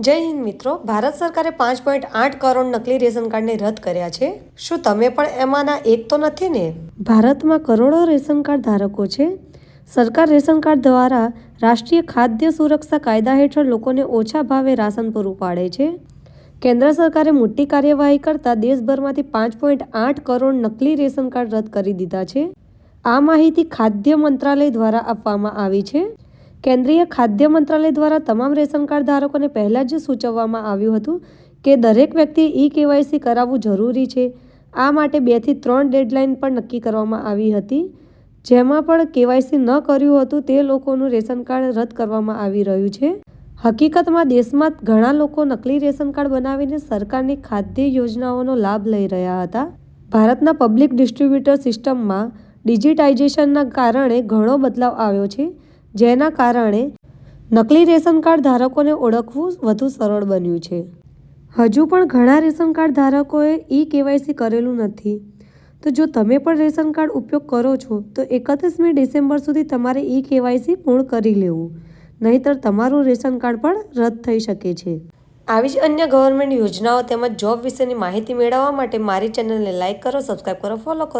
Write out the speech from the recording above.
જય હિન્દ મિત્રો, ભારત સરકારે 5.8 કરોડ નકલી રેશન કાર્ડને રદ કર્યા છે. શું તમે પણ એમાંના એક તો નથી ને? ભારતમાં કરોડો રેશન કાર્ડ ધારકો છે. સરકાર રેશન કાર્ડ દ્વારા રાષ્ટ્રીય ખાદ્ય સુરક્ષા કાયદા હેઠળ લોકોને ઓછા ભાવે રાશન પૂરું પાડે છે. કેન્દ્ર સરકારે મોટી કાર્યવાહી કરતા દેશભરમાંથી 5.8 કરોડ નકલી રેશન કાર્ડ રદ કરી દીધા છે. આ માહિતી ખાદ્ય મંત્રાલય દ્વારા આપવામાં આવી છે. કેન્દ્રીય ખાદ્ય મંત્રાલય દ્વારા તમામ રેશન કાર્ડ ધારકોને પહેલા જ સૂચવવામાં આવ્યું હતું કે દરેક વ્યક્તિએ ઈ-કેવાયસી કરાવવું જરૂરી છે. આ માટે 2 થી 3 ડેડલાઇન પણ નક્કી કરવામાં આવી હતી. જેમાં પણ કેવાયસી ન કર્યું હતું તે લોકોનું રેશન કાર્ડ રદ કરવામાં આવી રહ્યું છે. હકીકતમાં દેશમાં ઘણા લોકો નકલી રેશન કાર્ડ બનાવીને સરકારની ખાદ્ય યોજનાઓનો લાભ લઈ રહ્યા હતા. ભારતના પબ્લિક ડિસ્ટ્રીબ્યુટર સિસ્ટમમાં ડિજિટાઇઝેશનના કારણે ઘણો બદલાવ આવ્યો છે. જેના કારણે નકલી રેશન કાર્ડ ધારકોને ઓળખવું વધુ સરળ બન્યું છે. હજુ પણ ઘણા રેશન કાર્ડ ધારકોએ ઈ-કેવાયસી કરેલું નથી. તો જો તમે પણ રેશન કાર્ડ ઉપયોગ કરો છો તો 31મી ડિસેમ્બર સુધી તમારે ઈ-કેવાયસી પૂર્ણ કરી લેવું. નહીંતર તમારું રેશન કાર્ડ પણ રદ થઈ શકે છે. આવી જ અન્ય ગવર્મેન્ટ યોજનાઓ તેમજ જોબ વિશેની માહિતી મેળવવા માટે મારી ચેનલને લાઇક કરો, સબસ્ક્રાઇબ કરો, ફોલો કરો.